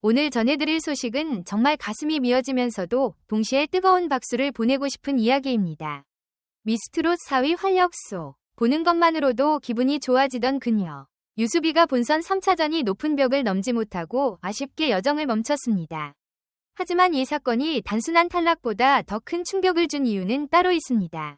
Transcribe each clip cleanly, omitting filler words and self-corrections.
오늘 전해드릴 소식은 정말 가슴이 미어지면서도 동시에 뜨거운 박수를 보내고 싶은 이야기입니다. 미스트롯 4위 활력소. 보는 것만으로도 기분이 좋아지던 그녀. 유수비가 본선 3차전이 높은 벽을 넘지 못하고 아쉽게 여정을 멈췄습니다. 하지만 이 사건이 단순한 탈락보다 더 큰 충격을 준 이유는 따로 있습니다.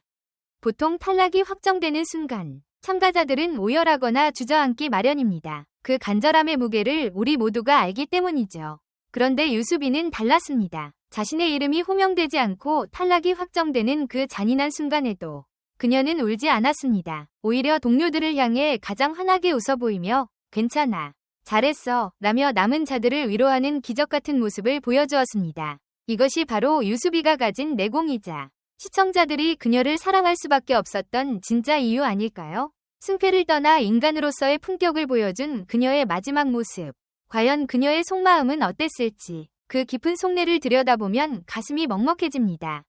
보통 탈락이 확정되는 순간 참가자들은 오열하거나 주저앉기 마련입니다. 그 간절함의 무게를 우리 모두가 알기 때문이죠. 그런데 유수비는 달랐습니다. 자신의 이름이 호명되지 않고 탈락이 확정되는 그 잔인한 순간에도 그녀는 울지 않았습니다. 오히려 동료들을 향해 가장 환하게 웃어 보이며 괜찮아, 잘했어 라며 남은 자들을 위로하는 기적 같은 모습을 보여주었습니다. 이것이 바로 유수비가 가진 내공이자 시청자들이 그녀를 사랑할 수밖에 없었던 진짜 이유 아닐까요? 승패를 떠나 인간으로서의 품격을 보여준 그녀의 마지막 모습. 과연 그녀의 속마음은 어땠을지 그 깊은 속내를 들여다보면 가슴이 먹먹해집니다.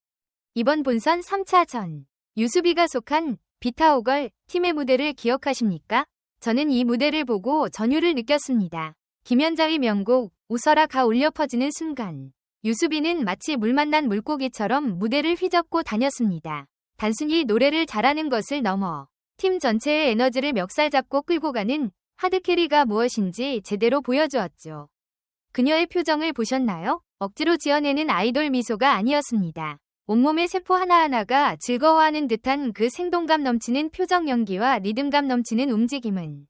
이번 본선 3차전 유수비가 속한 비타오걸 팀의 무대를 기억하십니까? 저는 이 무대를 보고 전율을 느꼈습니다. 김연자의 명곡 웃어라가 울려 퍼지는 순간 유수비는 마치 물 만난 물고기처럼 무대를 휘젓고 다녔습니다. 단순히 노래를 잘하는 것을 넘어 팀 전체의 에너지를 멱살잡고 끌고 가는 하드캐리가 무엇인지 제대로 보여주었죠. 그녀의 표정을 보셨나요? 억지로 지어내는 아이돌 미소가 아니었습니다. 온몸의 세포 하나하나가 즐거워하는 듯한 그 생동감 넘치는 표정 연기와 리듬감 넘치는 움직임은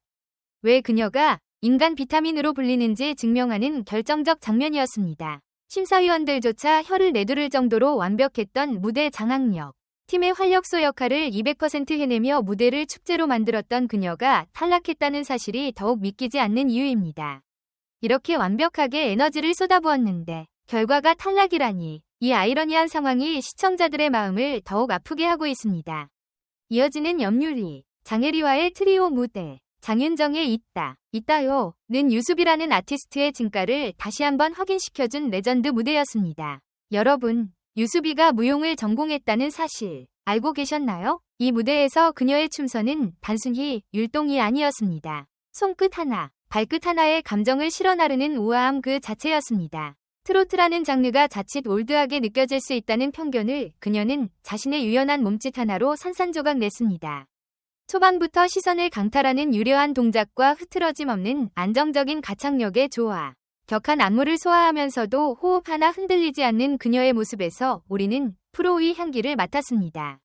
왜 그녀가 인간 비타민으로 불리는지 증명하는 결정적 장면이었습니다. 심사위원들조차 혀를 내두를 정도로 완벽했던 무대 장악력. 팀의 활력소 역할을 200% 해내며 무대를 축제로 만들었던 그녀가 탈락했다는 사실이 더욱 믿기지 않는 이유입니다. 이렇게 완벽하게 에너지를 쏟아부었는데 결과가 탈락이라니, 이 아이러니한 상황이 시청자들의 마음을 더욱 아프게 하고 있습니다. 이어지는 염유리, 장혜리와의 트리오 무대. 장윤정의 있다요 는 유수비라는 아티스트의 진가를 다시 한번 확인시켜준 레전드 무대였습니다. 여러분, 유수비가 무용을 전공했다는 사실 알고 계셨나요? 이 무대에서 그녀의 춤선은 단순히 율동이 아니었습니다. 손끝 하나, 발끝 하나에 감정을 실어 나르는 우아함 그 자체였습니다. 트로트라는 장르가 자칫 올드하게 느껴질 수 있다는 편견을 그녀는 자신의 유연한 몸짓 하나로 산산조각 냈습니다. 초반부터 시선을 강탈하는 유려한 동작과 흐트러짐 없는 안정적인 가창력의 조화. 격한 안무를 소화하면서도 호흡 하나 흔들리지 않는 그녀의 모습에서 우리는 프로의 향기를 맡았습니다.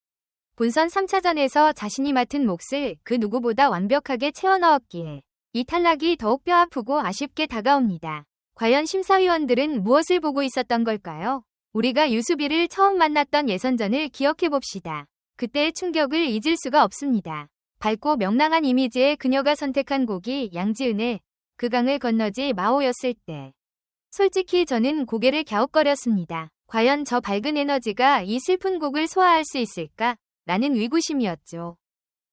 본선 3차전에서 자신이 맡은 몫을 그 누구보다 완벽하게 채워 넣었기에 이 탈락이 더욱 뼈아프고 아쉽게 다가옵니다. 과연 심사위원들은 무엇을 보고 있었던 걸까요? 우리가 유수비를 처음 만났던 예선전을 기억해봅시다. 그때의 충격을 잊을 수가 없습니다. 밝고 명랑한 이미지의 그녀가 선택한 곡이 양지은의 그 강을 건너지 마오였을 때. 솔직히 저는 고개를 갸웃거렸습니다. 과연 저 밝은 에너지가 이 슬픈 곡을 소화할 수 있을까? 라는 의구심이었죠.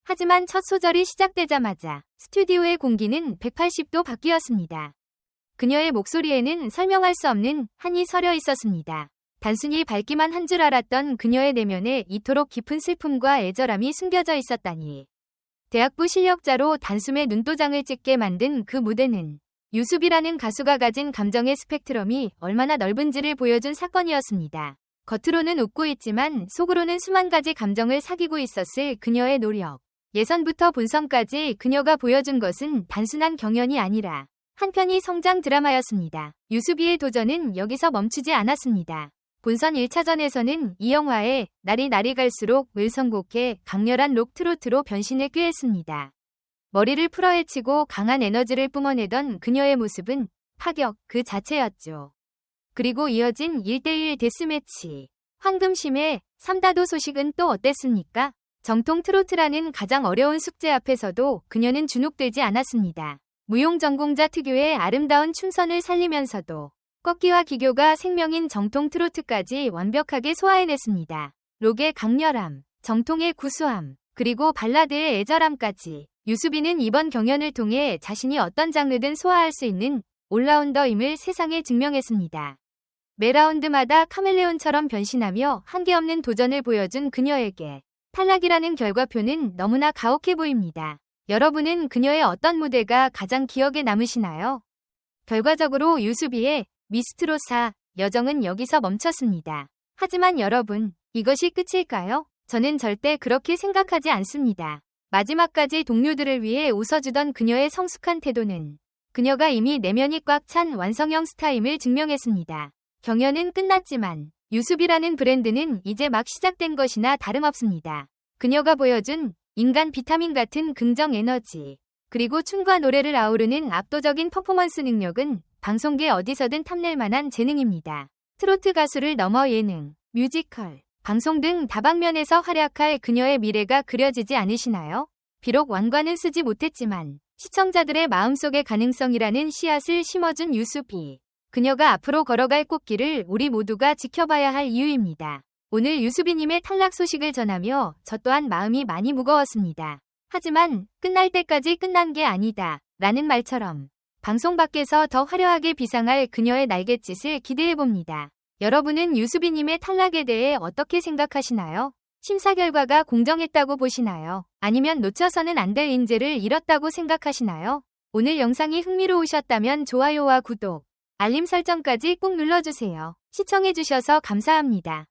하지만 첫 소절이 시작되자마자 스튜디오의 공기는 180도 바뀌었습니다. 그녀의 목소리에는 설명할 수 없는 한이 서려 있었습니다. 단순히 밝기만 한 줄 알았던 그녀의 내면에 이토록 깊은 슬픔과 애절함이 숨겨져 있었다니. 대학부 실력자로 단숨에 눈도장을 찍게 만든 그 무대는 유수비라는 가수가 가진 감정의 스펙트럼이 얼마나 넓은지를 보여준 사건이었습니다. 겉으로는 웃고 있지만 속으로는 수만 가지 감정을 사귀고 있었을 그녀의 노력. 예선부터 본선까지 그녀가 보여준 것은 단순한 경연이 아니라 한편의 성장 드라마였습니다. 유수비의 도전은 여기서 멈추지 않았습니다. 본선 1차전에서는 이영화의 날이 갈수록을 선곡해 강렬한 록 트로트로 변신을 꾀했습니다. 머리를 풀어헤치고 강한 에너지를 뿜어내던 그녀의 모습은 파격 그 자체였죠. 그리고 이어진 1대1 데스매치. 황금심의 삼다도 소식은 또 어땠습니까? 정통 트로트라는 가장 어려운 숙제 앞에서도 그녀는 주눅들지 않았습니다. 무용전공자 특유의 아름다운 춤선을 살리면서도 꺾기와 기교가 생명인 정통 트로트까지 완벽하게 소화해냈습니다. 록의 강렬함, 정통의 구수함, 그리고 발라드의 애절함까지. 유수비는 이번 경연을 통해 자신이 어떤 장르든 소화할 수 있는 올라운더임을 세상에 증명했습니다. 매 라운드마다 카멜레온처럼 변신하며 한계없는 도전을 보여준 그녀에게 탈락이라는 결과표는 너무나 가혹해 보입니다. 여러분은 그녀의 어떤 무대가 가장 기억에 남으시나요? 결과적으로 유수비의 미스트롯사 여정은 여기서 멈췄습니다. 하지만 여러분, 이것이 끝일까요? 저는 절대 그렇게 생각하지 않습니다. 마지막까지 동료들을 위해 웃어주던 그녀의 성숙한 태도는 그녀가 이미 내면이 꽉 찬 완성형 스타임을 증명했습니다. 경연은 끝났지만 유수비라는 브랜드는 이제 막 시작된 것이나 다름없습니다. 그녀가 보여준 인간 비타민 같은 긍정 에너지, 그리고 춤과 노래를 아우르는 압도적인 퍼포먼스 능력은 방송계 어디서든 탐낼 만한 재능입니다. 트로트 가수를 넘어 예능, 뮤지컬, 방송 등 다방면에서 활약할 그녀의 미래가 그려지지 않으시나요? 비록 완관은 쓰지 못했지만 시청자들의 마음속의 가능성이라는 씨앗을 심어준 유수비. 그녀가 앞으로 걸어갈 꽃길을 우리 모두가 지켜봐야 할 이유입니다. 오늘 유수비님의 탈락 소식을 전하며 저 또한 마음이 많이 무거웠습니다. 하지만 끝날 때까지 끝난 게 아니다 라는 말처럼 방송 밖에서 더 화려하게 비상할 그녀의 날갯짓을 기대해봅니다. 여러분은 유수비님의 탈락에 대해 어떻게 생각하시나요? 심사 결과가 공정했다고 보시나요? 아니면 놓쳐서는 안 될 인재를 잃었다고 생각하시나요? 오늘 영상이 흥미로우셨다면 좋아요와 구독, 알림 설정까지 꼭 눌러주세요. 시청해주셔서 감사합니다.